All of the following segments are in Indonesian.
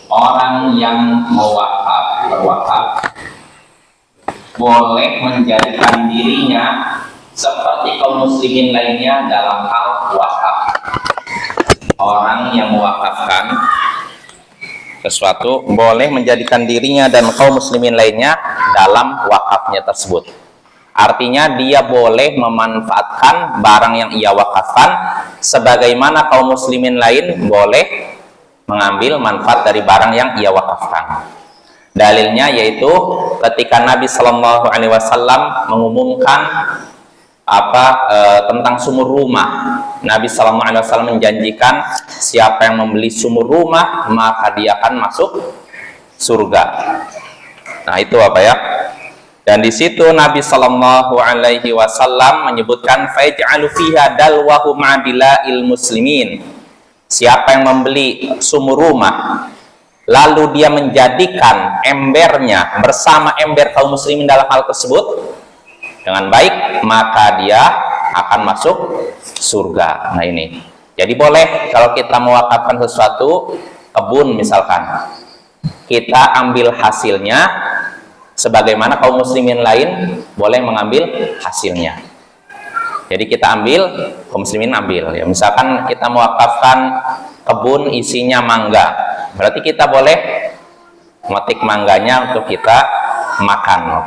Orang yang berwakaf boleh menjadikan dirinya seperti kaum muslimin lainnya dalam hal wakaf. Orang yang mewakafkan sesuatu boleh menjadikan dirinya dan kaum muslimin lainnya dalam wakafnya tersebut. Artinya dia boleh memanfaatkan barang yang ia wakafkan sebagaimana kaum muslimin lain boleh mengambil manfaat dari barang yang ia wakafkan. Dalilnya yaitu ketika Nabi Shallallahu Alaihi Wasallam mengumumkan tentang sumur rumah. Nabi Shallallahu Alaihi Wasallam menjanjikan siapa yang membeli sumur rumah maka dia akan masuk surga. Nah itu Dan di situ Nabi Shallallahu Alaihi Wasallam menyebutkan fa'ij'alu fiha dalwahu ma'dila'il muslimin. Siapa yang membeli sumur rumah lalu dia menjadikan embernya bersama ember kaum muslimin dalam hal tersebut dengan baik, maka dia akan masuk surga. Nah ini, jadi boleh kalau kita mewakafkan sesuatu, kebun misalkan, kita ambil hasilnya sebagaimana kaum muslimin lain boleh mengambil hasilnya. Jadi kita ambil, kaum muslimin ambil. Ya, misalkan kita mewakafkan kebun isinya mangga, berarti kita boleh memetik mangganya untuk kita makan,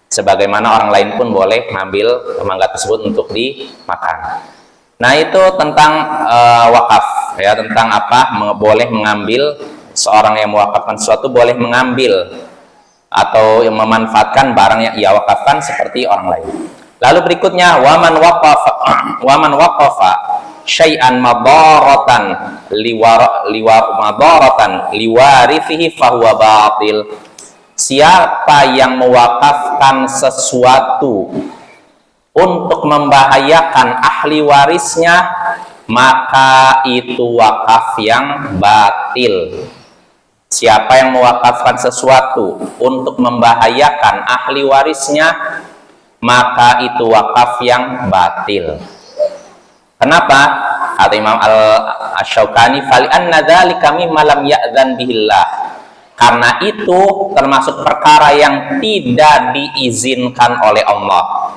sebagaimana orang lain pun boleh mengambil mangga tersebut untuk dimakan. Nah itu tentang wakaf, tentang boleh mengambil, seorang yang mewakafkan sesuatu boleh mengambil atau yang memanfaatkan barang yang ia wakafkan seperti orang lain. Lalu berikutnya waman waqafa syai'an madaratan liwarithihi fahuwa batil. Siapa yang mewakafkan sesuatu untuk membahayakan ahli warisnya, maka itu wakaf yang batil. Siapa yang mewakafkan sesuatu untuk membahayakan ahli warisnya, maka itu wakaf yang batil. Kenapa? Kata Imam Al-Syaukani, fali anna dzalika mimma lam ya'dzan bihillah. Karena itu termasuk perkara yang tidak diizinkan oleh Allah.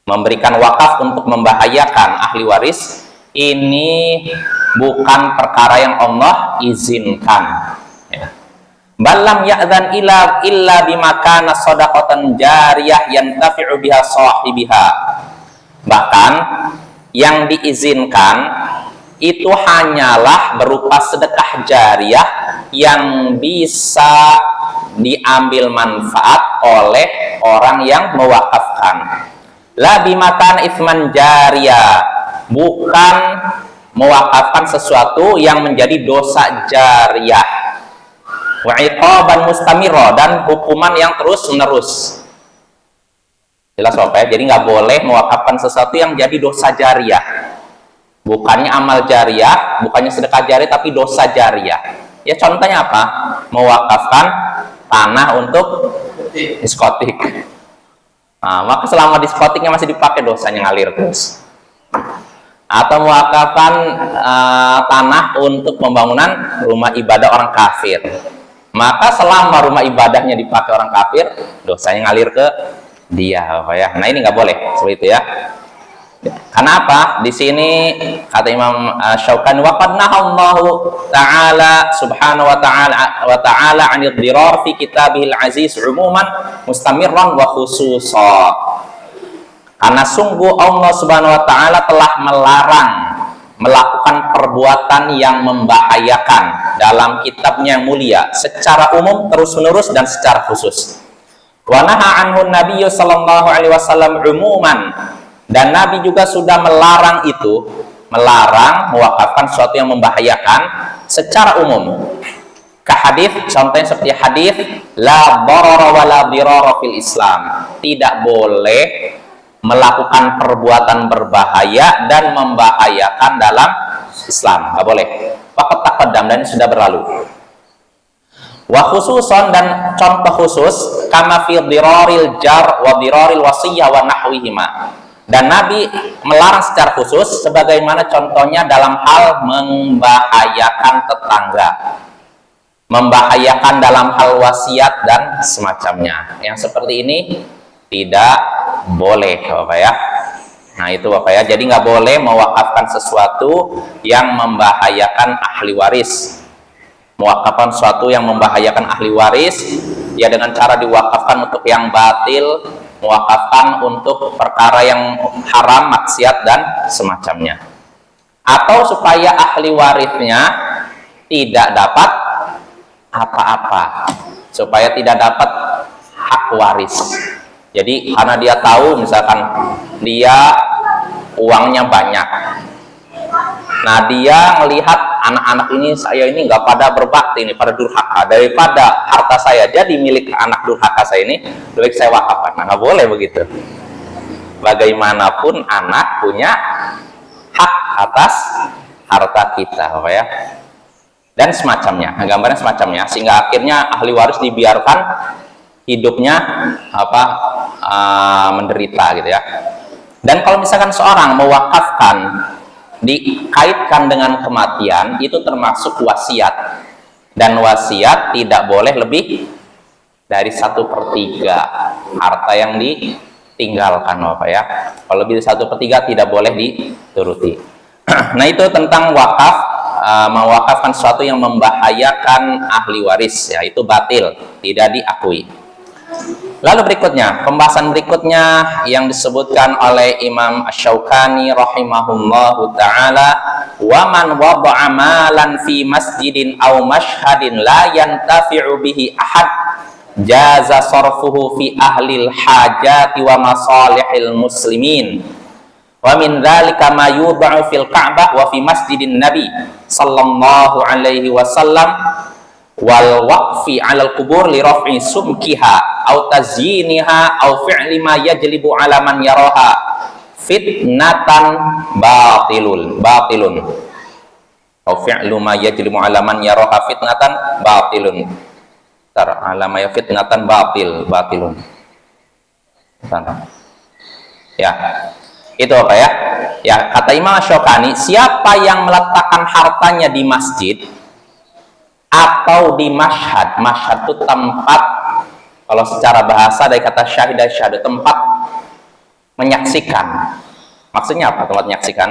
Memberikan wakaf untuk membahayakan ahli waris ini bukan perkara yang Allah izinkan. Balam ya'dzan illa bimakana shadaqatan jariyah yantafi'u biha sahibiha. Bahkan yang diizinkan itu hanyalah berupa sedekah jariyah yang bisa diambil manfaat oleh orang yang mewakafkan. La bimakana itsman jariyah, bukan mewakafkan sesuatu yang menjadi dosa jariyah. Wa iqaban mustamiro, dan hukuman yang terus menerus. Jelas jadi nggak boleh mewakafkan sesuatu yang jadi dosa jariyah, bukannya amal jariyah, bukannya sedekah jariyah, tapi dosa jariyah. Ya contohnya apa? Mewakafkan tanah untuk diskotik. Nah, maka selama diskotiknya masih dipakai, dosanya ngalir terus. Atau mewakafkan tanah untuk pembangunan rumah ibadah orang kafir, maka selama rumah ibadahnya dipakai orang kafir, dosanya ngalir ke dia, Nah ini nggak boleh seperti itu ya. Karena apa? Di sini kata Imam Syaukani, waqad nahallahu ta'ala subhanahu wa ta'ala 'anil dirar fi kitabihil aziz umuman mustamirran wa khususan. Karena sungguh Allah subhanahu wa ta'ala telah melarang melakukan perbuatan yang membahayakan dalam kitabnya yang mulia secara umum, terus-menerus, dan secara khusus. Wa naha anhu nabiyyu sallallahu alaihi wasallam umuman, dan Nabi juga sudah melarang itu, melarang mewakafkan sesuatu yang membahayakan secara umum. Hadis, contohnya seperti hadis la darara wa la dirara fil Islam, tidak boleh melakukan perbuatan berbahaya dan membahayakan dalam Islam, nggak boleh. Waqad taqaddam, dan sudah berlalu. Wa khususan, dan contoh khusus kama fi diraril jar wa diraril wasiyah wa nahwihima, Dan Nabi melarang secara khusus, sebagaimana contohnya dalam hal membahayakan tetangga, membahayakan dalam hal wasiat dan semacamnya. Yang seperti ini tidak boleh, Bapak ya. Nah itu Bapak ya, jadi nggak boleh mewakafkan sesuatu yang membahayakan ahli waris. Mewakafkan sesuatu yang membahayakan ahli waris, ya dengan cara diwakafkan untuk yang batil, mewakafkan untuk perkara yang haram, maksiat dan semacamnya. Atau supaya ahli warisnya tidak dapat apa-apa, supaya tidak dapat hak waris. Jadi karena dia tahu misalkan dia uangnya banyak, nah dia melihat anak-anak ini, saya ini nggak pada berbakti ini, pada durhaka, daripada harta saya jadi milik anak durhaka saya ini, lebih saya wakafkan. Nah nggak boleh begitu. Bagaimanapun anak punya hak atas harta kita, Bapak ya. Dan semacamnya, gambarnya semacamnya, sehingga akhirnya ahli waris dibiarkan hidupnya menderita gitu ya. Dan kalau misalkan seorang mewakafkan dikaitkan dengan kematian, itu termasuk wasiat, dan wasiat tidak boleh lebih dari 1/3 harta yang ditinggalkan, Bapak ya. Kalau lebih dari 1/3 tidak boleh dituruti. Nah itu tentang wakaf, mewakafkan sesuatu yang membahayakan ahli waris, ya itu batil, tidak diakui. Lalu berikutnya, pembahasan berikutnya yang disebutkan oleh Imam Asy-Syaukani rahimahullahu ta'ala, wa man wada'a malan fi masjidin aw mashhadin la yantafi'u bihi ahad jaza sarfuhu fi ahlil hajati wa masalihil muslimin. Wa min dzalika ma yudha'u fil Ka'bah wa fi masjidin Nabi sallallahu alaihi wasallam wal waqfi 'alal qubur li raf'i sumkiha aw tazyiniha aw fi'li ma yajlibu 'ala man yaraha fitnatan batilun aw fi'lu ma yajlibu 'ala man yaraha fitnatan batilun alama ya fitnatan batilun. Ya itu apa ya? Ya kata Imam Asy-Syaukani, siapa yang meletakkan hartanya di masjid atau di mashhad, mashhad itu tempat, kalau secara bahasa dari kata syahid dan syahadu, tempat menyaksikan. Maksudnya apa tempat menyaksikan?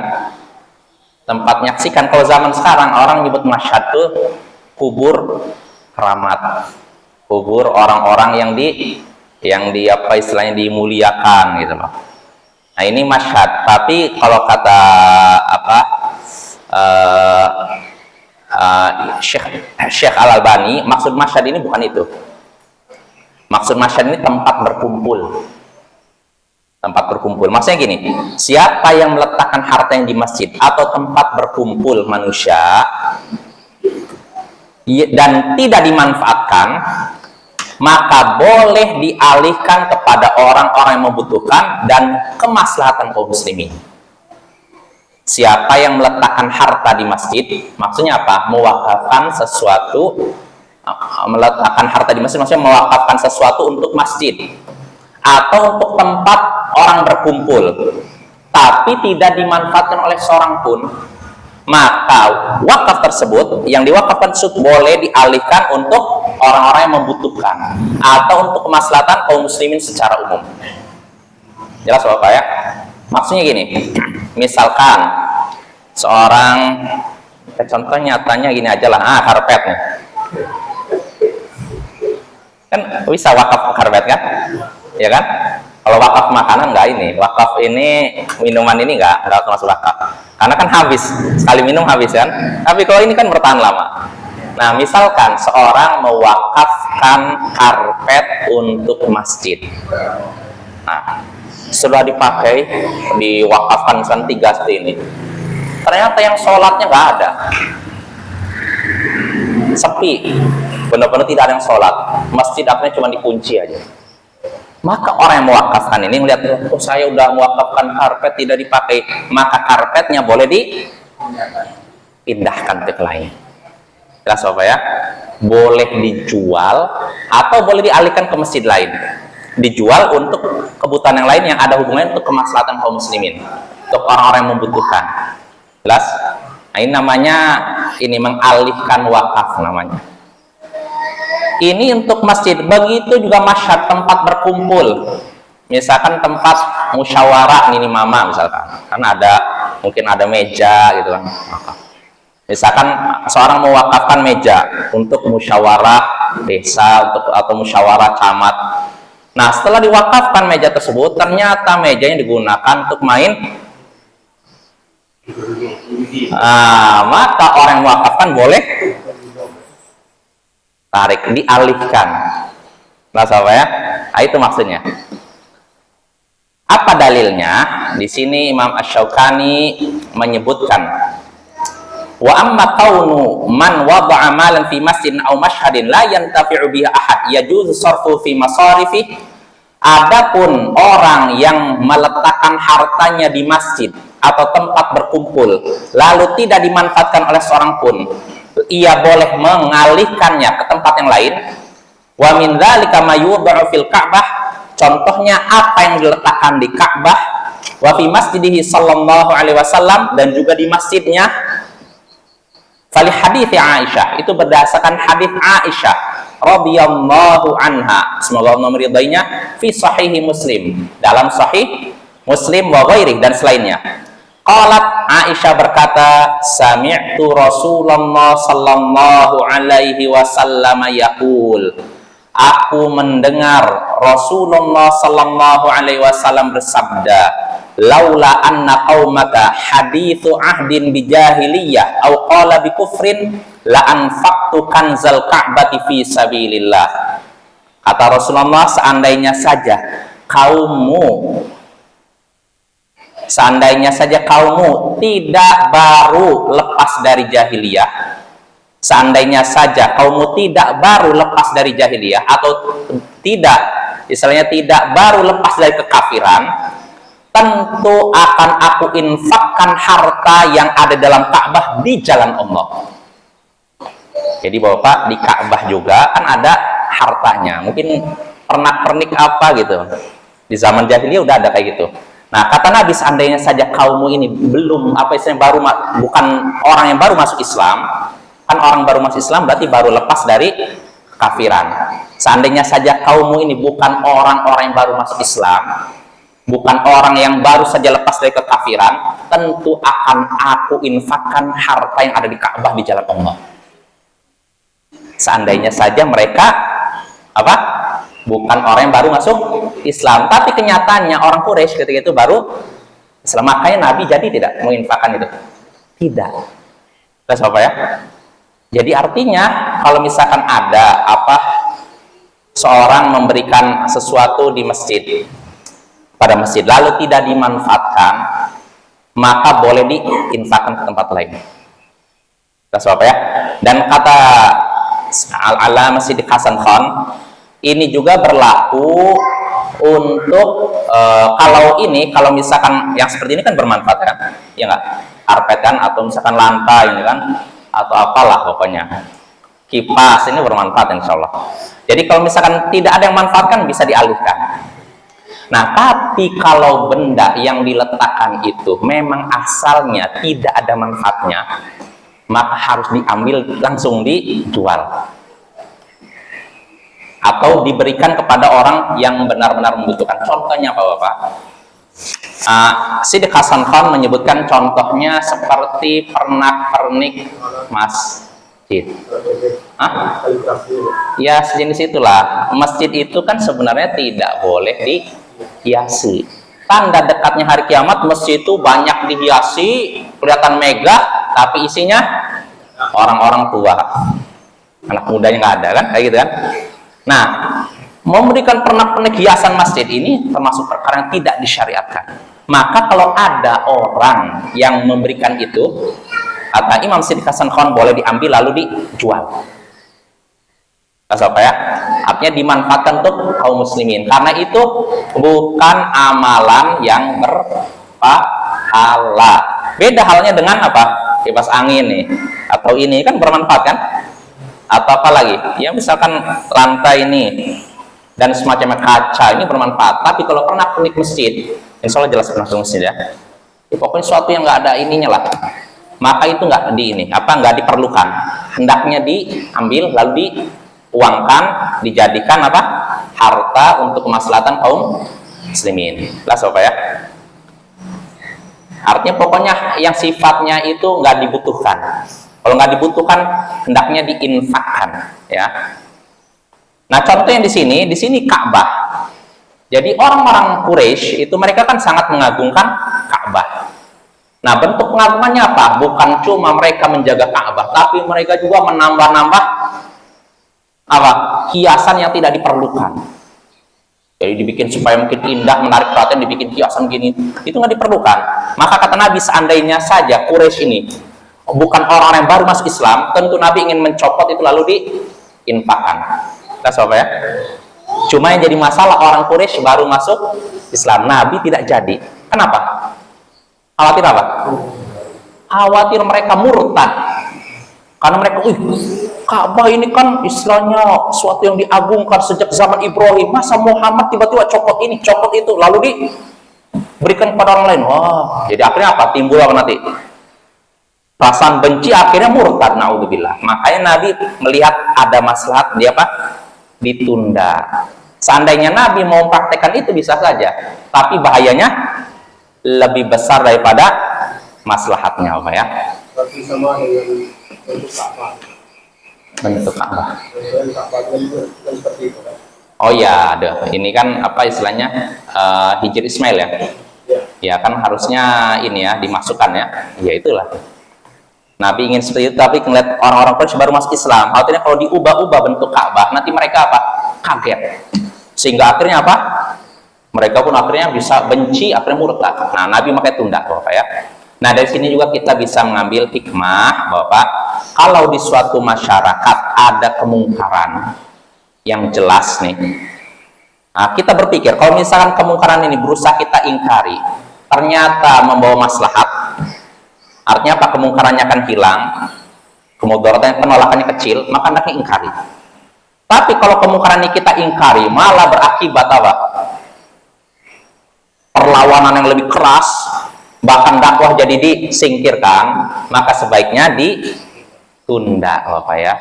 Tempat menyaksikan, kalau zaman sekarang orang nyebut mashhad itu kubur keramat, kubur orang-orang yang di apa istilahnya dimuliakan gitu loh. Nah ini mashhad, tapi kalau kata Syekh Al-Albani, maksud mashhad ini bukan itu. Maksud mashhad ini tempat berkumpul. Tempat berkumpul. Maksudnya gini, siapa yang meletakkan harta yang di masjid atau tempat berkumpul manusia dan tidak dimanfaatkan, maka boleh dialihkan kepada orang-orang yang membutuhkan dan kemaslahatan kaum muslimin. Siapa yang meletakkan harta di masjid, maksudnya apa? Mewakafkan sesuatu, meletakkan harta di masjid maksudnya mewakafkan sesuatu untuk masjid atau untuk tempat orang berkumpul, tapi tidak dimanfaatkan oleh seorang pun, maka wakaf tersebut yang diwakafkan tersebut boleh dialihkan untuk orang-orang yang membutuhkan atau untuk kemaslahatan kaum muslimin secara umum. Jelas Bapak ya? Maksudnya gini, misalkan seorang, contoh nyatanya gini aja lah, karpet nih, kan bisa wakaf karpet kan, ya kan? Kalau wakaf makanan nggak ini, wakaf ini minuman ini nggak termasuk wakaf, karena kan habis, sekali minum habis kan. Tapi kalau ini kan bertahan lama. Nah misalkan seorang mewakafkan karpet untuk masjid, nah sudah dipakai, diwakafkan misalkan 3 seperti ini, ternyata yang sholatnya nggak ada, sepi, benar-benar tidak ada yang sholat, masjid akhirnya cuma dikunci aja. Maka orang yang mewakafkan ini melihat, oh saya udah mewakafkan karpet tidak dipakai, maka karpetnya boleh dipindahkan ke lain. Jelas Bapak ya? Boleh dijual atau boleh dialihkan ke masjid lain. dijual untuk kebutuhan yang lain yang ada hubungannya untuk kemaslahatan kaum muslimin, untuk orang-orang yang membutuhkan. Jelas? Nah, ini namanya mengalihkan wakaf namanya. Ini untuk masjid. Begitu juga masyhad, tempat berkumpul. Misalkan tempat musyawarah ini mama misalkan, kan mungkin ada meja gitu kan. Misalkan seorang mewakafkan meja untuk musyawarah desa atau musyawarah camat. Nah, setelah diwakafkan meja tersebut, ternyata mejanya digunakan untuk main. Maka orang yang mewakafkan boleh tarik, dialihkan. Nah, apa ya? Nah, itu maksudnya. Apa dalilnya? Di sini Imam Asy-Syaukani menyebutkan, wa amma kaunu man wada'a malan fi masjidin aw mashhadin la yantafi'u bihi ahad yajuzu sarfu fi masarifi. Adapun orang yang meletakkan hartanya di masjid atau tempat berkumpul lalu tidak dimanfaatkan oleh seorang pun, ia boleh mengalihkannya ke tempat yang lain. Wa min dzalika ma yudha'u fil Ka'bah, contohnya apa yang diletakkan di Ka'bah, wa fi masjidihi sallallahu alaihi wasallam, dan juga di masjidnya. Fali hadits Aisyah, itu berdasarkan hadis Aisyah radhiyallahu anha, semoga Allah meridainya, fi sahihi Muslim, dalam sahih Muslim wa ghairi, dan selainnya. Qalat, Aisyah berkata, sami'tu Rasulullah sallallahu alaihi wasallam yaqul, aku mendengar Rasulullah sallallahu alaihi wasallam bersabda, laula anna qaumaka hadithu ahdin bijahiliyah au qala bikufrin la anfaqtu kanzal ka'bati fi sabilillah. Kata Rasulullah, seandainya saja kaummu tidak baru lepas dari jahiliyah, seandainya saja kaummu tidak baru lepas dari jahiliyah, atau tidak, istilahnya tidak baru lepas dari kekafiran, tentu akan aku infakkan harta yang ada dalam Ka'bah di jalan Allah. Jadi Bapak, di Ka'bah juga kan ada hartanya, mungkin pernak-pernik apa gitu. Di zaman jahiliyah udah ada kayak gitu. Nah, kata Nabi, seandainya saja kaummu ini belum bukan orang yang baru masuk Islam, kan orang baru masuk Islam berarti baru lepas dari kekafiran. Seandainya saja kaummu ini bukan orang-orang yang baru masuk Islam, bukan orang yang baru saja lepas dari kekafiran, tentu akan aku infakkan harta yang ada di Ka'bah di jalan Allah. Seandainya saja mereka bukan orang yang baru masuk Islam, tapi kenyataannya orang Quraisy ketika itu baru Islam, makanya Nabi jadi tidak menginfakkan itu. Tidak. Terus apa ya? Jadi artinya kalau misalkan ada seorang memberikan sesuatu di masjid, pada masjid lalu tidak dimanfaatkan, maka boleh diinfakkan ke tempat lain. Terus apa ya? Dan kata Al-Allamah Siddiq Hasan Khan, ini juga berlaku untuk kalau misalkan yang seperti ini kan bermanfaat kan, ya nggak, karpet kan, atau misalkan lantai ini kan, atau apalah pokoknya, kipas ini bermanfaat insya Allah. Jadi kalau misalkan tidak ada yang manfaatkan bisa dialihkan. Nah, tapi kalau benda yang diletakkan itu memang asalnya tidak ada manfaatnya, maka harus diambil langsung dijual atau diberikan kepada orang yang benar-benar membutuhkan. Contohnya apa Bapak? Siddiq Hasan Khan menyebutkan contohnya seperti pernak-pernik masjid. Ya sejenis itulah. Masjid itu kan sebenarnya tidak boleh dihiasi. Tanda dekatnya hari kiamat, masjid itu banyak dihiasi, kelihatan megah, tapi isinya orang-orang tua, anak mudanya nggak ada kan, kayak gitu kan. Nah, memberikan pernak-pernik hiasan masjid ini termasuk perkara yang tidak disyariatkan. Maka kalau ada orang yang memberikan itu, kata Imam Siddiq Hasan Khan, boleh diambil lalu dijual. Apa ya? Artinya dimanfaatkan untuk kaum muslimin, karena itu bukan amalan yang berpahala. Beda halnya dengan kipas angin nih, atau ini kan bermanfaat kan? Atau apa lagi? Ya misalkan lantai ini dan semacamnya kaca ini bermanfaat. Tapi kalau pernah pernik masjid, insya Allah jelas pernah ke masjid ya. Pokoknya sesuatu yang nggak ada ininya lah, maka itu nggak diperlukan. Hendaknya diambil lalu diuangkan, dijadikan harta untuk kemaslahatan kaum muslimin. Jelas apa ya? Artinya pokoknya yang sifatnya itu nggak dibutuhkan. Kalau nggak dibutuhkan, hendaknya diinfakkan, ya. Nah, contohnya di sini Ka'bah. Jadi orang-orang Quraisy itu mereka kan sangat mengagungkan Ka'bah. Nah, bentuk pengagungannya apa? Bukan cuma mereka menjaga Ka'bah, tapi mereka juga menambah-nambah hiasan yang tidak diperlukan. Jadi dibikin supaya mungkin indah, menarik perhatian, dibikin hiasan gini, itu nggak diperlukan. Maka kata Nabi, seandainya saja Quraisy ini bukan orang yang baru masuk Islam, tentu Nabi ingin mencopot itu lalu diinfakkan. Kita coba ya. Cuma yang jadi masalah orang Quraisy baru masuk Islam, Nabi tidak jadi. Kenapa? Khawatir apa? Khawatir mereka murtad. Karena mereka, Ka'bah ini kan istilahnya suatu yang diagungkan sejak zaman Ibrahim. Masa Muhammad tiba-tiba copot ini, copot itu, lalu diberikan kepada orang lain. Wah, jadi akhirnya apa? Timbul apa nanti? Perasaan benci, akhirnya murtad. Naudzubillah. Makanya Nabi melihat ada maslahat dia ditunda. Seandainya Nabi mau praktekkan itu bisa saja, tapi bahayanya lebih besar daripada maslahatnya ya. Berarti sama dengan bentuk Ka'bah. Bentuk Ka'bah. Seperti itu kan. Oh ya, ada. Ini kan istilahnya Hijr Ismail ya. Ya kan harusnya ini ya dimasukkan ya. Ya itulah. Nabi ingin seperti itu, tapi ngeliat orang-orang Quraisy baru masuk Islam. Artinya kalau diubah-ubah bentuk Ka'bah, nanti mereka kaget. Sehingga akhirnya mereka pun akhirnya bisa benci, akhirnya murtad. Nah, Nabi makanya tunda, Bapak ya. Nah, dari sini juga kita bisa mengambil hikmah, Bapak, kalau di suatu masyarakat ada kemungkaran yang jelas nih. Nah, kita berpikir kalau misalkan kemungkaran ini berusaha kita ingkari, ternyata membawa maslahat. Artinya apa? Kemungkarannya akan hilang, kemudaratan penolakannya kecil, maka hendaknya ingkari. Tapi kalau kemungkaran ini kita ingkari malah berakibat perlawanan yang lebih keras, bahkan dakwah jadi disingkirkan, maka sebaiknya ditunda, Bapak ya.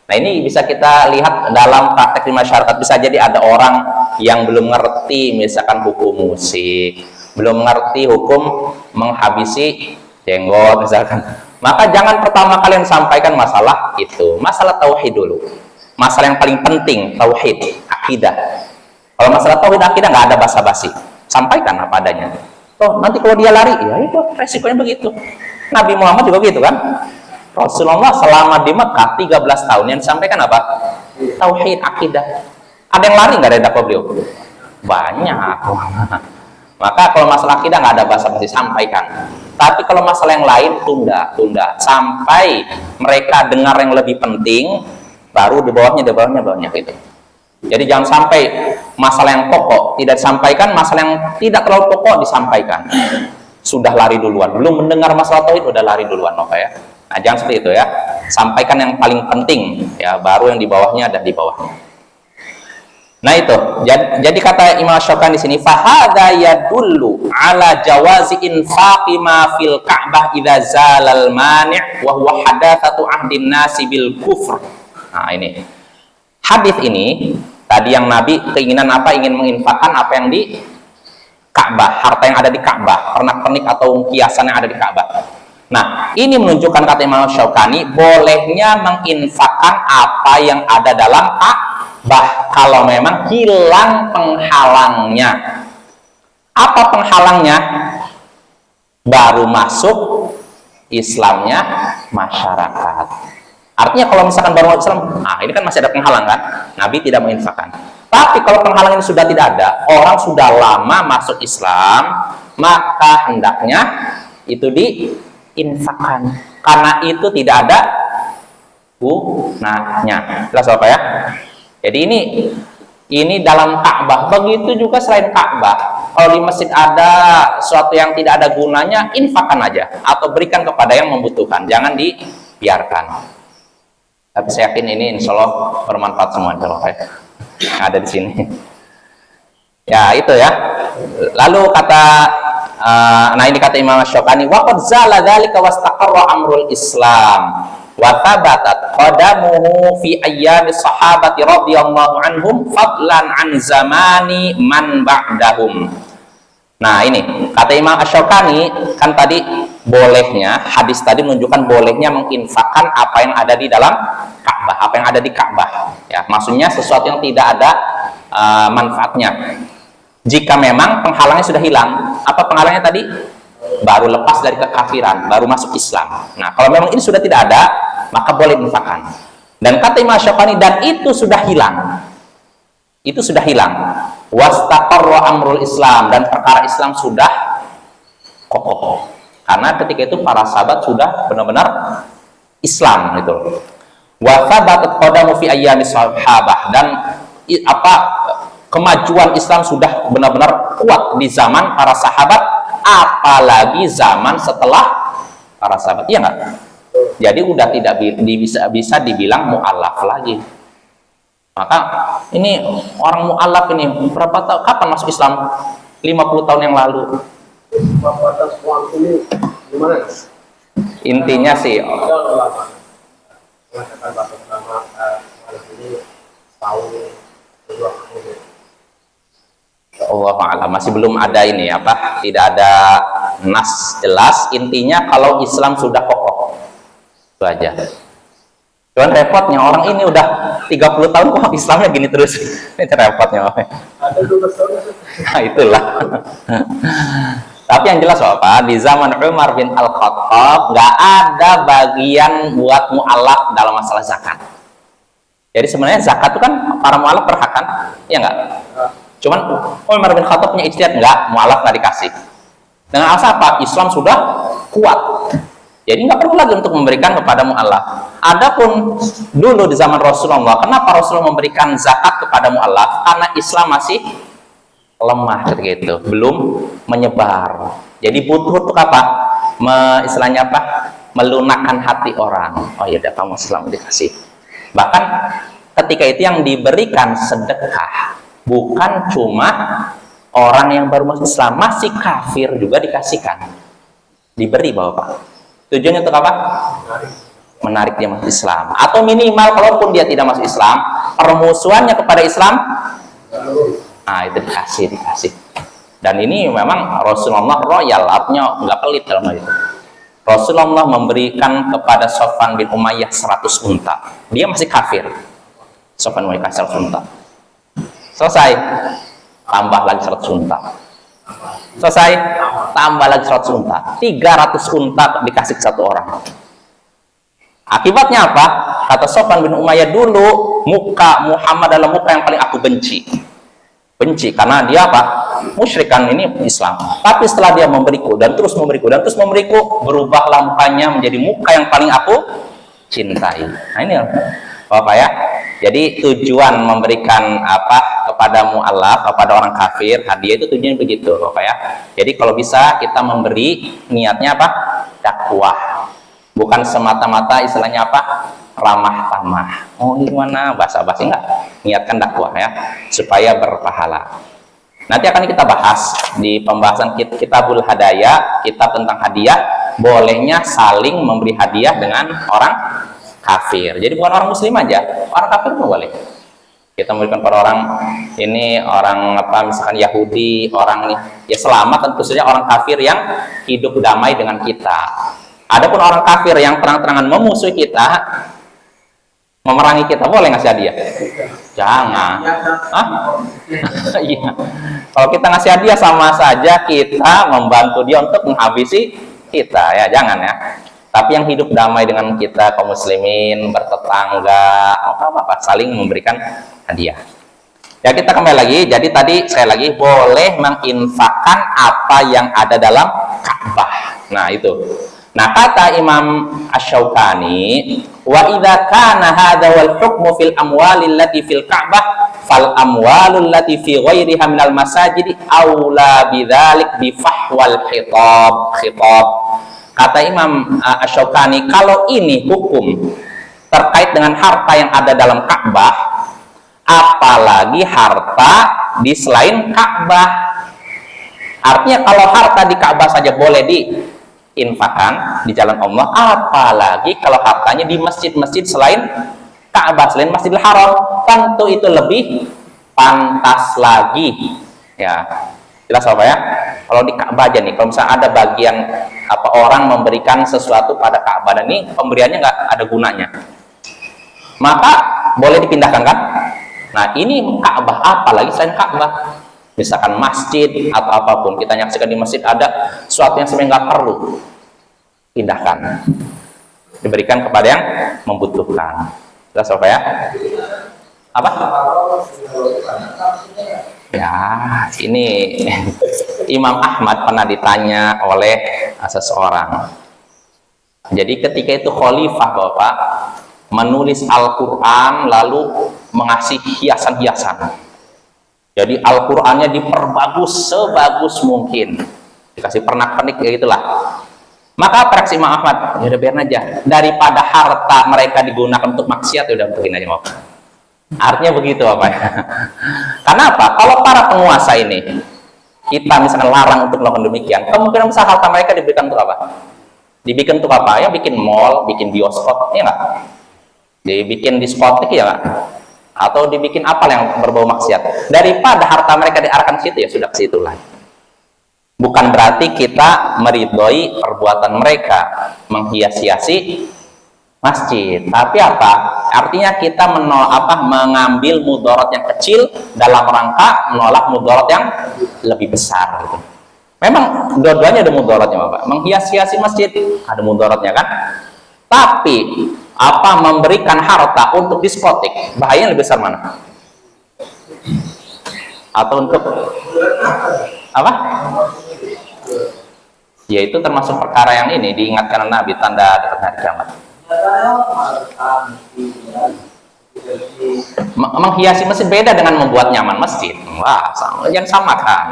Nah, ini bisa kita lihat dalam praktek di masyarakat. Bisa jadi ada orang yang belum ngerti misalkan hukum musik, belum ngerti hukum menghabisi jenggot misalkan, maka jangan pertama kalian sampaikan masalah itu, masalah tauhid dulu, masalah yang paling penting, tauhid, akidah. Kalau masalah tauhid akidah nggak ada basa-basi, sampaikan apa adanya. Nanti kalau dia lari, ya itu resikonya begitu. Nabi Muhammad juga gitu kan. Rasulullah selama di Mekah 13 tahun yang disampaikan apa? Tauhid, akidah. Ada yang lari nggak dari dakwah beliau? Banyak. Maka kalau masalah akidah nggak ada basa-basi, sampaikan. Tapi kalau masalah yang lain tunda sampai mereka dengar yang lebih penting, baru di bawahnya gitu. Jadi jangan sampai masalah yang pokok tidak disampaikan, masalah yang tidak terlalu pokok disampaikan. Sudah lari duluan, belum mendengar masalah tauhid udah lari duluan, Nova ya. Nah, jangan seperti itu ya. Sampaikan yang paling penting ya, baru yang di bawahnya dan di bawahnya. Nah itu, jadi kata Imam Syaukani di sini, fahadha yadullu ala jawazi infaqi ma fil Ka'bah idza zalal mani' wa huwa hadatsatu ahdin nasi bil kufr. Nah ini hadis ini tadi yang Nabi keinginan ingin menginfakkan apa yang di Ka'bah, harta yang ada di Ka'bah, pernak-pernik atau hiasan yang ada di Ka'bah. Nah, ini menunjukkan kata Imam Syaukani bolehnya menginfakkan apa yang ada dalam Ka'bah kalau memang hilang penghalangnya. Apa penghalangnya? Baru masuk Islamnya masyarakat. Artinya kalau misalkan baru masuk Islam, ini kan masih ada penghalang kan? Nabi tidak menginfakkan. Tapi kalau penghalang ini sudah tidak ada, orang sudah lama masuk Islam, maka hendaknya itu diinfakkan. Karena itu tidak ada gunanya. Jelas apa ya? Jadi ini dalam Ka'bah. Begitu juga selain Ka'bah. Kalau di masjid ada sesuatu yang tidak ada gunanya, infakkan aja atau berikan kepada yang membutuhkan. Jangan dibiarkan. Tapi saya yakin ini insya Allah bermanfaat semua. Ada di sini. Ya, itu ya. Lalu kata nah ini kata Imam Asy-Syaukani, wa qad zala dzalika wastaqarra amrul Islam wa thabatat qadamuhu fi ayyami sahabati radhiyallahu anhum fadlan an zamani man ba'dahum. Nah, ini kata Imam Asy-Syaukani, kan tadi bolehnya, hadis tadi menunjukkan bolehnya menginfakkan apa yang ada di dalam Ka'bah, apa yang ada di Ka'bah. Ya, maksudnya sesuatu yang tidak ada manfaatnya. Jika memang penghalangnya sudah hilang. Apa penghalangnya tadi? Baru lepas dari kekafiran, baru masuk Islam. Nah, kalau memang ini sudah tidak ada, maka boleh infakkan. Dan kata Imam Syafi'i, dan itu sudah hilang. Itu sudah hilang. Wastaqarra amrul Islam, dan perkara Islam sudah kokoh. Karena ketika itu para sahabat sudah benar-benar Islam gitu. Wa thabatat qadamu fi ayyamis sahabah, dan kemajuan Islam sudah benar-benar kuat di zaman para sahabat, apalagi zaman setelah para sahabat. Iya nggak? Jadi udah tidak bisa dibilang mu'alaf lagi. Maka ini orang mu'alaf ini berapa tahun? Kapan masuk Islam? 50 tahun yang lalu. Batas waktu ini gimana? Intinya sih Mengatakan batas lama ini tahun 2 Allah a'lam, masih belum ada ini apa, tidak ada nas jelas. Intinya kalau Islam sudah kokoh, itu aja. Cuman repotnya orang ini udah 30 tahun kok Islamnya gini terus. Itu repotnya. Ada 12 tahun. Nah, itulah. Tapi yang jelas apa, di zaman Umar bin Al-Khattab nggak ada bagian buat mu'alaf dalam masalah zakat. Jadi sebenarnya zakat itu kan para mu'alaf berhak kan, ya nggak? Cuman Umar bin Khattab punya ijtihad, enggak, mu'alaf nggak dikasih. Dengan alasan apa? Islam sudah kuat. Jadi nggak perlu lagi untuk memberikan kepada mu'alaf. Adapun dulu di zaman Rasulullah, kenapa Rasulullah memberikan zakat kepada mu'alaf? Karena Islam masih lemah ketika itu, belum menyebar. Jadi butuh untuk apa? Istilahnya apa? Melunakkan hati orang. Oh ya, kamu Islam dikasih. Bahkan ketika itu yang diberikan sedekah bukan cuma orang yang baru masuk Islam, masih kafir juga dikasihkan, diberi Bapak. Tujuannya untuk apa? Menarik dia masuk Islam, atau minimal kalaupun dia tidak masuk Islam, permusuhannya kepada Islam, nah itu dikasih. Dan ini memang Rasulullah royal, artinya nggak pelit dalam hal itu. Rasulullah memberikan kepada Sofwan bin Umayyah 100 unta, dia masih kafir. Sofwan bin Umayyah 100 unta. Selesai, tambah lagi 100 unta. Selesai, tambah lagi 100 unta. 300 unta dikasih ke satu orang. Akibatnya apa? Kata Sofwan bin Umayyah, dulu muka Muhammad adalah muka yang paling aku benci. Benci karena dia apa? Musyrikan ini Islam. Tapi setelah dia memberiku dan terus memberiku, berubahlah mukanya menjadi muka yang paling aku cintai. Nah ini Bapak ya. Jadi tujuan memberikan apa kepada mu'alaf, kepada orang kafir, hadiah itu tujuannya begitu Bapak ya. Jadi kalau bisa kita memberi, niatnya apa? Dakwah. Bukan semata-mata istilahnya apa? Ramah tamah. Oh gimana? Basa-basi enggak? Niatkan dakwah ya, supaya berpahala. Nanti akan kita bahas di pembahasan Kitabul Hadaya, kitab tentang hadiah, bolehnya saling memberi hadiah dengan orang kafir. Jadi bukan orang muslim aja, orang kafir pun boleh. Kita memberikan pada orang ini, orang apa misalkan Yahudi, orang ini ya selamat, tentu saja orang kafir yang hidup damai dengan kita. Adapun orang kafir yang terang-terangan memusuhi kita, memerangi kita, boleh ngasih hadiah? Jangan. Hah? Iya. Kalau kita ngasih hadiah sama saja kita membantu dia untuk menghabisi kita, ya jangan ya. Tapi yang hidup damai dengan kita, kaum muslimin, bertetangga, apa-apa, saling memberikan hadiah. Ya kita kembali lagi, jadi tadi sekali lagi boleh menginfakkan apa yang ada dalam Ka'bah. Nah itu. Nah kata Imam Asy-Syaukani, wa idza kana hadza wal hukmu fil amwali allati fil Ka'bah fal amwalu allati fi ghairiha minal masajid aula bidzalik bi fahwal khitab. Kata Imam Asy-Syaukani, kalau ini hukum terkait dengan harta yang ada dalam Ka'bah, apalagi harta di selain Ka'bah. Artinya kalau harta di Ka'bah saja boleh diinfakkan di jalan Allah, apalagi kalau hartanya di masjid-masjid selain Ka'bah, selain Masjidil Haram, tentu itu lebih pantas lagi. Ya, jelas apa ya? Kalau di Ka'bah aja nih, kalau misalnya ada bagian apa orang memberikan sesuatu pada Ka'bah dan ini pemberiannya nggak ada gunanya, maka boleh dipindahkan kan? Nah ini Ka'bah, apalagi selain Ka'bah, misalkan masjid atau apapun, kita nyaksikan di masjid ada sesuatu yang sebenarnya nggak perlu, pindahkan, diberikan kepada yang membutuhkan. Jelas apa ya? Apa? Ya, ini Imam Ahmad pernah ditanya oleh seseorang. Jadi ketika itu khalifah Bapak menulis Al-Quran lalu mengasih hiasan-hiasan. Jadi Al-Qurannya diperbagus sebagus mungkin, dikasih pernak-pernik kayak gitulah. Maka reaksi Imam Ahmad, ya udah biarin aja, daripada harta mereka digunakan untuk maksiat, ya udah untukin aja Bapak. Artinya begitu Bapak. Karena apa? Kalau para penguasa ini kita misalkan larang untuk melakukan demikian, kemungkinan besar harta mereka diberikan untuk apa? Dibikin untuk apa? Ya bikin mall, bikin bioskop, ya nggak? Dibikin diskotik, ya nggak? Atau dibikin apa yang berbau maksiat? Daripada harta mereka diarahkan ke situ, ya sudah ke situ lah. Bukan berarti kita meridhoi perbuatan mereka menghias-hiasi masjid, tapi apa? Artinya kita mengambil mudarat yang kecil dalam rangka menolak mudarat yang lebih besar gitu. Memang dua-duanya ada mudaratnya Bapak. Menghias-hiasi masjid ada mudaratnya kan? Tapi apa memberikan harta untuk diskotik, bahayanya lebih besar mana? Atau untuk apa? Yaitu termasuk perkara yang ini diingatkan Nabi, tanda dekat hari kiamat. Menghiasi masjid beda dengan membuat nyaman masjid. Wah, jangan samakan.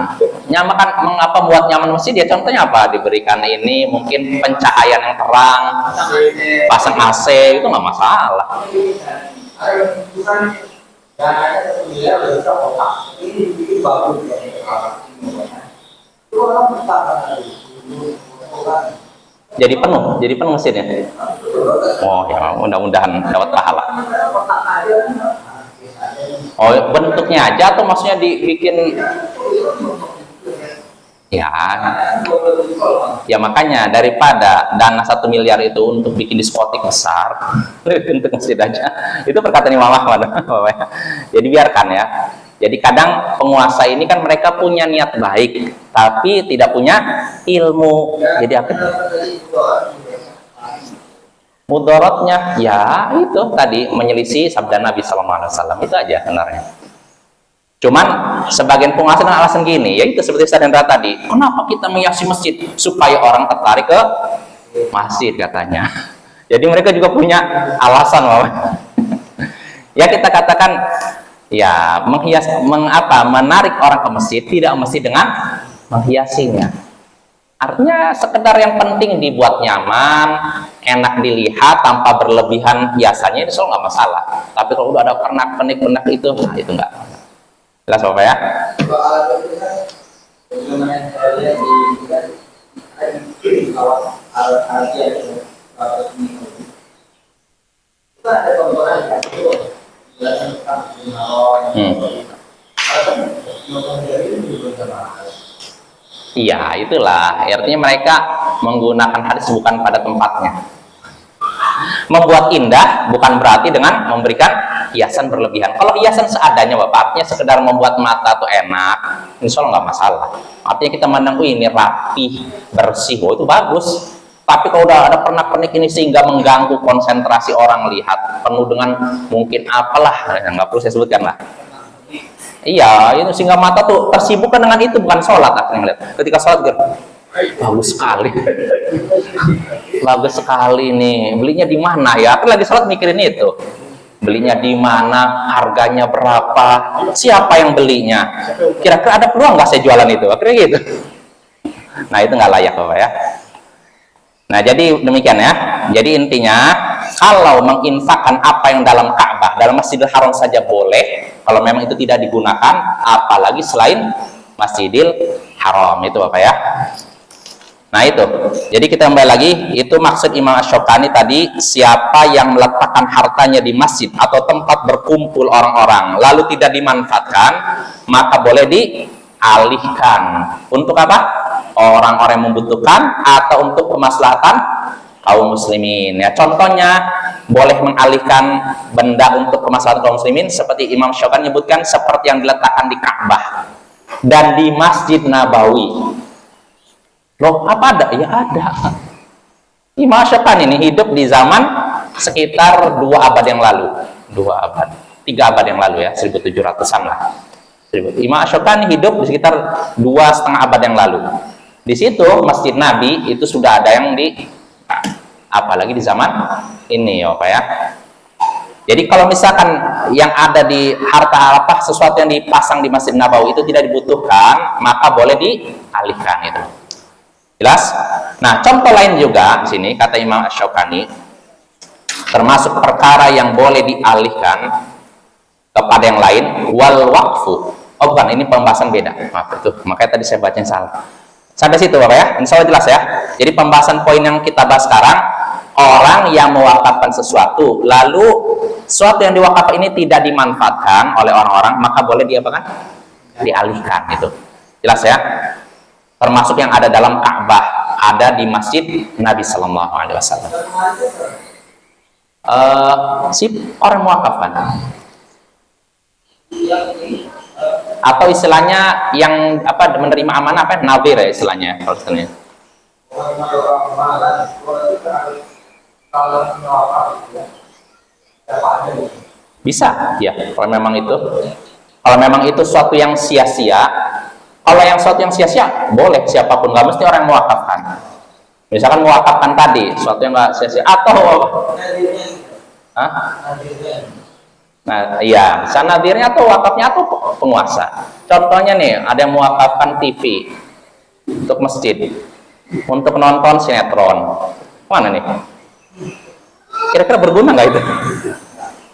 Nyamakan mengapa buat nyaman masjid? Ya contohnya apa? Diberikan ini mungkin pencahayaan yang terang, pasang AC itu nggak masalah. Jadi penuh masjidnya. Oh ya, mudah-mudahan dapat pahala. Oh, bentuknya aja atau maksudnya dibikin? Ya makanya daripada dana 1 miliar itu untuk bikin diskotik besar, untuk masjid aja. Itu perkataan Imam Ahmad. Jadi biarkan ya. Jadi kadang penguasa ini kan mereka punya niat baik, tapi tidak punya ilmu. Jadi apa? Mudaratnya ya itu tadi menyelisih sabda Nabi SAW, itu aja sebenarnya. Cuman sebagian penguasa dengan alasan gini, yaitu seperti Sadendra tadi, kenapa kita menghiasi masjid supaya orang tertarik ke masjid katanya. Jadi mereka juga punya alasan ya kita katakan ya menarik orang ke masjid tidak mesti dengan menghiasinya. Artinya sekedar yang penting dibuat nyaman, enak dilihat tanpa berlebihan hiasannya itu nggak masalah. Tapi kalau udah ada pernak-pernik itu, nah itu nggak. Jelas Bapak ya? Iya, itulah. Artinya mereka menggunakan hadis bukan pada tempatnya. Membuat indah bukan berarti dengan memberikan hiasan berlebihan. Kalau hiasan seadanya Bapak, artinya sekedar membuat mata tuh enak, insya Allah nggak masalah. Artinya kita mandang, ini rapi, bersih, itu bagus. Tapi kalau udah ada pernak-pernik ini sehingga mengganggu konsentrasi orang lihat, penuh dengan mungkin apalah, nggak perlu saya sebutkan lah. Iya, itu sehingga mata tuh tersibukkan dengan itu, bukan sholat. Akhirnya lihat, ketika sholat bagus sekali, bagus sekali nih. Belinya di mana ya? Aku lagi sholat mikirin itu. Belinya di mana? Harganya berapa? Siapa yang belinya? Kira-kira ada peluang nggak saya jualan itu? Akhirnya gitu. Nah itu nggak layak Bapak ya. Nah jadi demikian ya. Jadi intinya kalau menginfakkan apa yang dalam Ka'bah, dalam Masjidil Haram saja boleh, Kalau memang itu tidak digunakan, apalagi selain Masjidil Haram itu Bapak ya. Nah itu, jadi kita kembali lagi, itu maksud Imam Asy-Syaukani tadi, siapa yang meletakkan hartanya di masjid atau tempat berkumpul orang-orang, lalu tidak dimanfaatkan, maka boleh dialihkan. Untuk apa? Orang-orang yang membutuhkan atau untuk kemaslahatan kaum muslimin. Ya, contohnya, boleh mengalihkan benda untuk kemaslahatan kaum muslimin, seperti Imam Syaukani menyebutkan, seperti yang diletakkan di Ka'bah dan di Masjid Nabawi. Loh, apa ada? Ya ada. Imam Syaukani ini hidup di zaman sekitar 2 abad yang lalu. 3 abad yang lalu ya, 1700-an lah. Imam Syaukani hidup di sekitar 2,5 abad yang lalu. Di situ Masjid Nabi itu sudah ada yang apalagi di zaman ini ya Pak ya. Jadi kalau misalkan yang ada di harta sesuatu yang dipasang di Masjid Nabawi itu tidak dibutuhkan, maka boleh dialihkan itu. Jelas? Nah, contoh lain juga sini kata Imam Asy-Syaukani, termasuk perkara yang boleh dialihkan kepada yang lain, wal waqfu. Oh bukan, ini pembahasan beda. Maaf itu, makanya tadi saya baca yang salah. Sampai situ Bapak ya, insya Allah jelas ya. Jadi pembahasan poin yang kita bahas sekarang, orang yang mewakafkan sesuatu, lalu sesuatu yang diwakafkan ini tidak dimanfaatkan oleh orang-orang, maka boleh diapakan? Dialihkan itu. Jelas ya? Termasuk yang ada dalam Ka'bah, ada di Masjid Nabi Sallallahu Alaihi Wasallam. Si orang mewakafkan, atau istilahnya yang menerima amanah nadir ya istilahnya, kalau istilahnya. Bisa, ya. Kalau memang itu suatu yang sia-sia. Kalau yang suatu yang sia-sia, boleh siapapun, nggak mesti orang yang mewakafkan. Misalkan mewakafkan tadi, suatu yang nggak sia-sia, atau nah, iya, bisa nadirnya atau wakafnya atau penguasa. Contohnya nih, ada yang mewakafkan TV untuk masjid, untuk nonton sinetron. Mana nih? Kira-kira berguna nggak itu?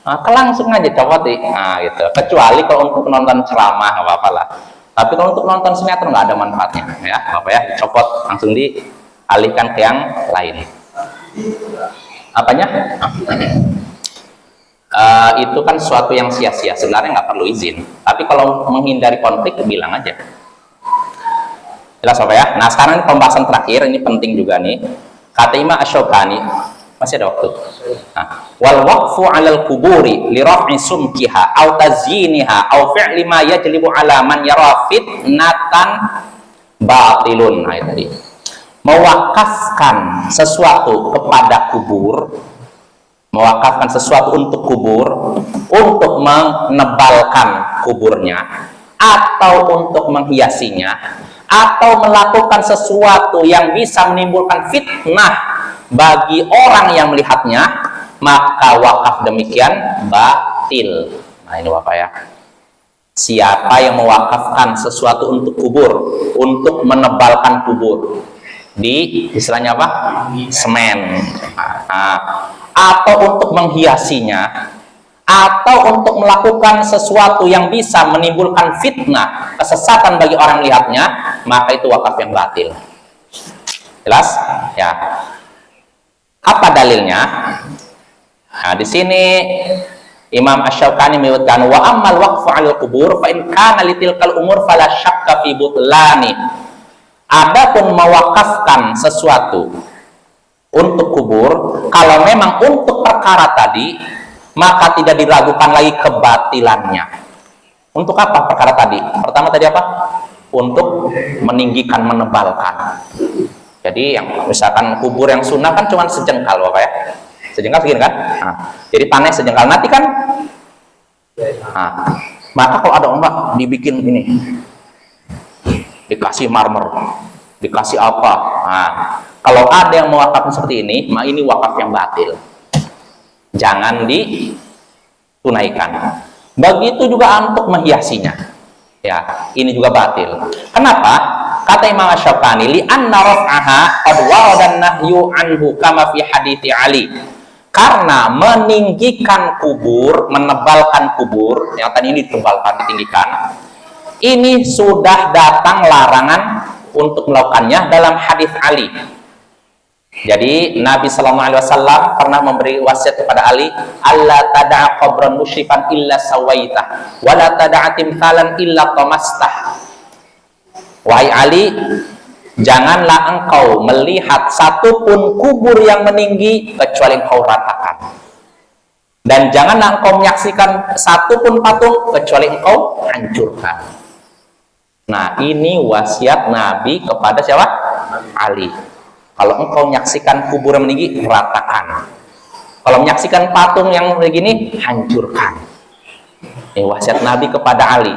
Nah, langsung aja copot gitu. Kecuali kalau untuk nonton ceramah, nggak apa-apa lah. Tapi kalau untuk nonton sinetron nggak ada manfaatnya, ya, Bapak ya, copot, langsung dialihkan ke yang lain. Apanya? Itu kan suatu yang sia-sia, sebenarnya nggak perlu izin. Tapi kalau menghindari konflik, bilang aja. Jelas Bapak ya? Nah sekarang ini pembahasan terakhir, ini penting juga nih. Kata Imam Asy-Syaukani, masih ada waktu. Wal waqfu 'alal quburi li raf'i sumkiha aw tazyiniha aw fi'li ma yajlibu 'ala man yara fitnatan batilun. Nah, itu tadi. Mewakafkan sesuatu kepada kubur, mewakafkan sesuatu untuk kubur, untuk menebalkan kuburnya, atau untuk menghiasinya, atau melakukan sesuatu yang bisa menimbulkan fitnah bagi orang yang melihatnya, maka wakaf demikian batil. Nah ini Bapak ya, siapa yang mewakafkan sesuatu untuk kubur, untuk menebalkan kubur di istilahnya apa? Semen, atau untuk menghiasinya, atau untuk melakukan sesuatu yang bisa menimbulkan fitnah, kesesatan bagi orang melihatnya, maka itu wakaf yang batil. Jelas? Ya. Apa dalilnya? Nah, di sini Imam Asy-Syaukani menyebutkan wa ammal waqfu 'alal qubur fa in kana litilkal umur fala syakka fi butlani. Adapun mewakafkan sesuatu untuk kubur, kalau memang untuk perkara tadi, maka tidak diragukan lagi kebatilannya. Untuk apa perkara tadi? Pertama tadi apa? Untuk meninggikan, menebalkan. Jadi yang misalkan kubur yang sunnah kan cuma sejengkal Bapak ya. Sejengkal segini kan? Nah, jadi tanah sejengkal, nanti kan maka kalau ada ombak dibikin ini, dikasih marmer, dikasih apa. Nah, kalau ada yang mewakafkan seperti ini, maka ini wakaf yang batil, jangan ditunaikan. Begitu juga untuk menghiasinya, ya, ini juga batil. Kenapa? Kata Imam Asy-Syaukani, li anna raf'aha qad warada an-nahyu anhu kama fi hadithi Ali. Karena meninggikan kubur, menebalkan kubur, yang tadi ini ditebalkan, ditinggikan, ini sudah datang larangan untuk melakukannya dalam hadis Ali. Jadi Nabi Sallallahu Alaihi Wasallam pernah memberi wasiat kepada Ali, Allah tada'a qabran musyrifan illa sawaitah, wala tada'a timthalan illa tamastah. Wahai Ali, janganlah engkau melihat satupun kubur yang meninggi kecuali engkau ratakan, dan janganlah engkau menyaksikan satupun patung kecuali engkau hancurkan. Nah, ini wasiat Nabi kepada siapa? Ali. Kalau engkau menyaksikan kubur yang meninggi, ratakan. Kalau menyaksikan patung yang begini, hancurkan. Ini wasiat Nabi kepada Ali,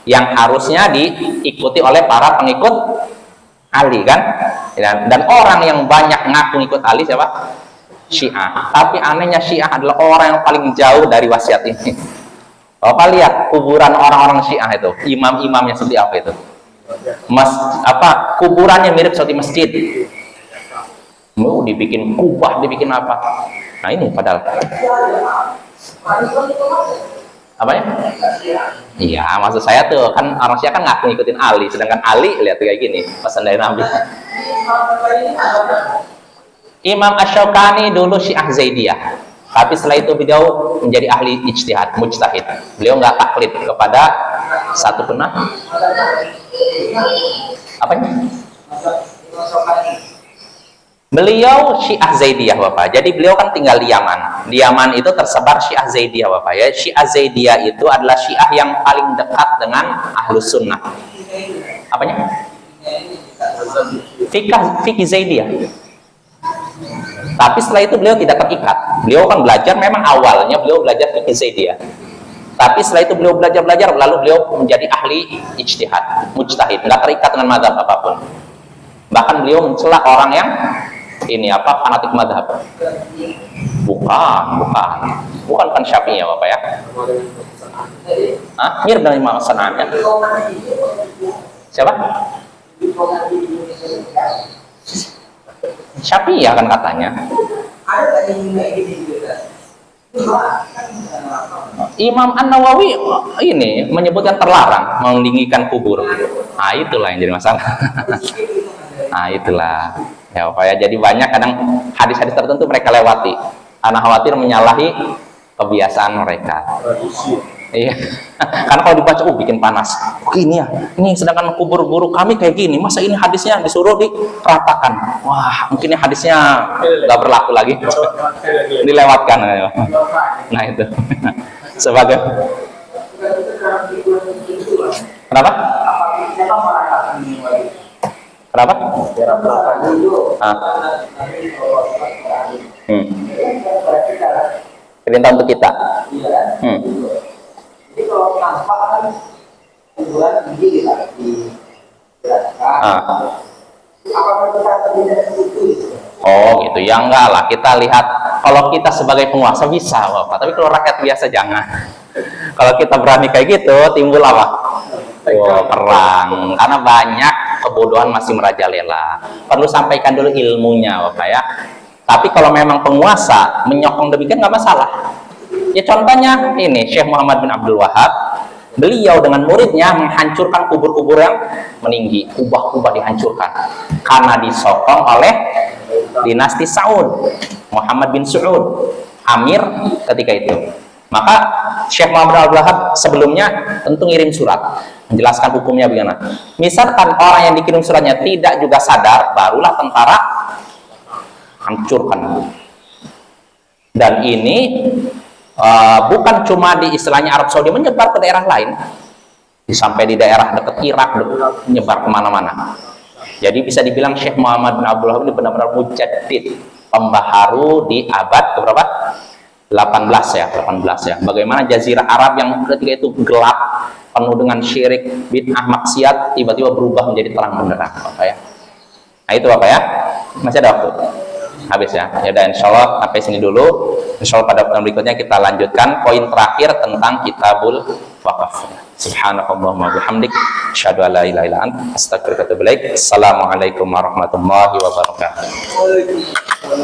yang harusnya diikuti oleh para pengikut Ali, kan? Dan orang yang banyak ngaku ikut Ali siapa? Syiah. Tapi anehnya Syiah adalah orang yang paling jauh dari wasiat ini. Bapak lihat kuburan orang-orang Syiah itu, imam-imamnya seperti apa itu? Kuburannya mirip seperti masjid. Mau dibikin kubah, dibikin apa? Nah ini padahal apa ya? Iya, maksud saya tuh kan orang Syiah kan ngaku ngikutin Ali, sedangkan Ali lihat kayak gini pesan dari Nabi. Imam Asy-Syaukani dulu Syiah Zaidiyah, tapi setelah itu beliau menjadi ahli ijtihad, mujtahid. Beliau nggak taklid kepada satu pernah apanya? Beliau Syiah Zaidiyah, Bapak. Jadi beliau kan tinggal di Yaman. Di Yaman itu tersebar Syiah Zaidiyah, Bapak ya. Syiah Zaidiyah itu adalah Syiah yang paling dekat dengan Ahlus Sunnah. Apanya? Fikih Zaidiyah. Tapi setelah itu beliau tidak terikat. Beliau kan belajar, memang awalnya beliau belajar fikih Zaidiyah. Tapi setelah itu beliau belajar, lalu beliau menjadi ahli ijtihad, mujtahid, nggak terikat dengan mazhab apapun. Bahkan beliau mencela orang yang fanatik mazhab. Bukan kan Syafi'i ya, Bapak ya? Mirip dengan Imam Sana'an kan? Siapa? Syafi'i ya kan katanya. Imam An-Nawawi ini menyebutkan terlarang meninggikan kubur. Nah, itulah yang jadi masalah. Nah, itulah ya Bapak ya. Jadi banyak kadang hadis-hadis tertentu mereka lewati. Anak khawatir menyalahi kebiasaan mereka. Iya. Karena kalau dibaca bikin panas. Ini ya. Ini sedangkan kubur guru kami kayak gini. Masa ini hadisnya disuruh diratakan. Wah, mungkin hadisnya nggak berlaku lagi. Dilewatkan. Nah, itu. Sebagai kenapa? Kenapa? Perintah untuk kita. Jadi kalau nampak kan kuburan tinggi kita apakah kita tidak itu? Oh gitu ya, enggak lah, kita lihat kalau kita sebagai penguasa bisa Bapak, tapi kalau rakyat biasa jangan. Kalau kita berani kayak gitu timbul apa? Perang, karena banyak kebodohan masih merajalela. Perlu sampaikan dulu ilmunya Bapak ya. Tapi kalau memang penguasa menyokong demikian nggak masalah. Ya contohnya ini Syekh Muhammad bin Abdul Wahab, beliau dengan muridnya menghancurkan kubur-kubur yang meninggi, kubah-kubah dihancurkan karena disokong oleh dinasti Saud, Muhammad bin Saud, Amir ketika itu. Maka Syekh Muhammad bin Abdul Wahab sebelumnya tentu ngirim surat menjelaskan hukumnya bagaimana. Misalkan orang yang dikirim suratnya tidak juga sadar, barulah tentara hancurkan. Dan ini bukan cuma di istilahnya Arab Saudi, menyebar ke daerah lain, sampai di daerah dekat Irak, menyebar kemana-mana. Jadi bisa dibilang Syekh Muhammad bin Abdul Wahab ini benar-benar mujaddid, pembaharu di abad keberapa? 18 ya. Bagaimana jazirah Arab yang ketika itu gelap, penuh dengan syirik, bid'ah, maksiat, tiba-tiba berubah menjadi terang benderang, Bapak ya. Nah itu Bapak ya. Masih ada waktu? Habis ya. Ya udah, insyaallah sampai sini dulu. Insyaallah pada pertemuan berikutnya kita lanjutkan poin terakhir tentang kitabul waqaf. Subhanakallahumma wa bihamdik, asyhadu an la ilaha illa anta, astaghfiruka wa atubu ilaik. Assalamualaikum warahmatullahi wabarakatuh.